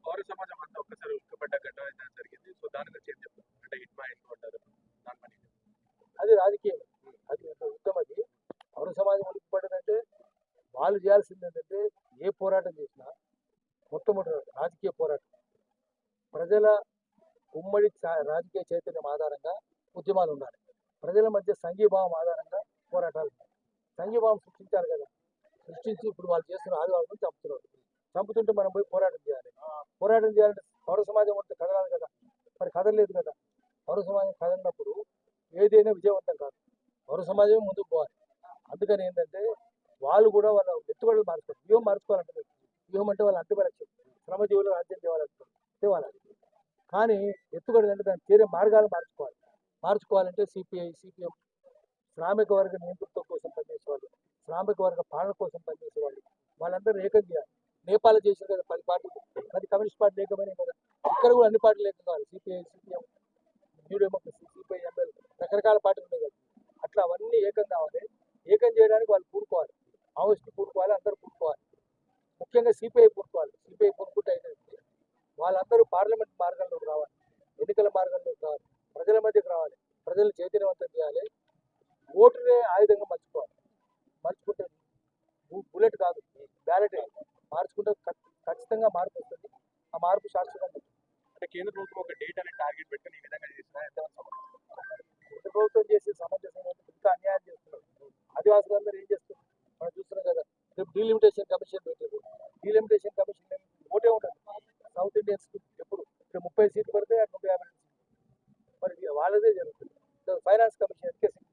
పౌర సమాజం అంతా ఒక్కసారి ఉక్కబడ్డ ఘటన అయితే జరిగింది. సో దాని గురించి ఏం చెప్తారు? అంటే హిట్ మా హిట్ అంటారు దాని పని. అది రాజకీయం, అది ఒక యుద్ధం. అది పౌర సమాజం ఉలిక్కిపడ్డదంటే వాళ్ళు చేయాల్సింది ఏంటంటే ఏ పోరాటం చేసినా మొట్టమొదటి రాజకీయ పోరాటం, ప్రజల ఉమ్మడి రాజకీయ చైతన్యం ఆధారంగా ఉద్యమాలు ఉండాలి. ప్రజల మధ్య సంఘీభావం ఆధారంగా పోరాటాలు ఉండాలి. సంఘీభావం సృష్టించారు కదా, సృష్టించి ఇప్పుడు వాళ్ళు చేస్తున్న ఆదివారం చంపుతున్నారు. చంపుతుంటే మనం పోయి పోరాటం చేయాలి. పోరాటం చేయాలంటే పౌర సమాజం అంతా కదలాలి కదా, మరి కదలలేదు కదా. పౌర సమాజం కదలినప్పుడు ఏదైనా విజయవంతం కాదు. పౌర సమాజమే ముందుకు పోవాలి. అందుకని ఏంటంటే వాళ్ళు కూడా వాళ్ళ ఎత్తుగడలు మార్చుకోవాలి. వ్యూహం మార్చుకోవాలంటే, వ్యూహం అంటే వాళ్ళ అంతిమలక్ష్యం శ్రమజీవులు రాజ్యం తేవాలి. కానీ ఎత్తుగడలు అంటే దాన్ని చేరే మార్గాలు మార్చుకోవాలంటే సిపిఎం శ్రామిక వర్గ నేతృత్వం కోసం పనిచేసేవాళ్ళు, శ్రామిక వర్గ పాలన కోసం పనిచేసేవాళ్ళు, వాళ్ళందరూ ఏకం చేయాలి. నేపాల్ చేశారు కదా 10 పార్టీలు, 10 కమ్యూనిస్ట్ పార్టీలు ఏకమైనాయి కదా. ఇక్కడ కూడా అన్ని పార్టీలు ఏకం కావాలి. CPM, new democracy, CPI, ML, రకరకాల పార్టీలు ఉన్నాయి కదా. అట్లా అవన్నీ ఏకం కావాలి. ఏకం చేయడానికి వాళ్ళు పూనుకోవాలి, మావోయిస్టులు పూనుకోవాలి, అందరూ పూనుకోవాలి. ముఖ్యంగా సిపిఐ పూనుకోవాలి. సిపిఐ పూనుకుంటే అయితే వాళ్ళందరూ పార్లమెంట్ మార్గంలోకి రావాలి, ఎన్నికల మార్గంలోకి రావాలి, ప్రజల మధ్యకి రావాలి, ప్రజలు చైతన్యవంతం చేయాలి. ఓటునే ఆయుధంగా మర్చుకుంటే బుల్లెట్ కాదు, బ్యాలెట్ మార్చుకుంటే ఖచ్చితంగా మార్పు వస్తుంది. ఆ మార్పు శాశ్వతంగా. అంటే కేంద్ర ప్రభుత్వం ఒక డేట్ అనే టార్గెట్ పెట్టుకుని ఈ విధంగా చేసినా కేంద్ర ప్రభుత్వం చేసే సమంజసం ఇంకా అన్యాయం చేస్తున్నారు. ఆదివాసులందరూ ఏం చేస్తున్నారు మనం చూస్తున్నాం కదా. రేపు డీలిమిటేషన్ కమిషన్ పెట్టారు. డీలిమిటేషన్ కమిషన్ ఓటే ఉంటుంది సౌత్ ఇండియన్స్ ఎప్పుడు. ఇక్కడ 30 సీట్లు పడితే 150 సీట్లు, మరి వాళ్ళదే జరుగుతుంది. Finance commission education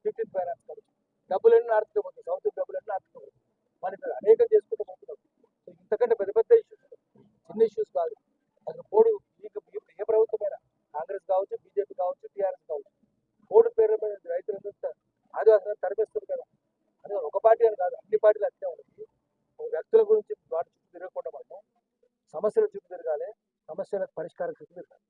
15 finance commission డబ్బులన్నీ నార్త్కే పోతుంది. సౌత్ డబ్బులన్నీ నార్త్కే పోతుంది. మరి ఇక్కడ అనేకం చేసుకుంటూ పోతున్నాం. సో ఇంతకంటే పెద్ద పెద్ద ఇష్యూస్, చిన్న ఇష్యూస్ కాదు. అసలు పోడు మీకు ఏ ప్రభుత్వమైనా, కాంగ్రెస్ కావచ్చు, బీజేపీ కావచ్చు, టీఆర్ఎస్ కావచ్చు, పోడు పేరు మీద రైతులంతా ఆదివాసులను తరిపేస్తుంది కదా. అదే ఒక పార్టీ అని కాదు, అన్ని పార్టీలు అట్లే ఉన్నాయి. వ్యక్తుల గురించి వాటి చుట్టూ తిరగకుండా మనం సమస్యల చుట్టూ తిరగాలి, సమస్యలకు పరిష్కారం చుట్టూ తిరగాలి.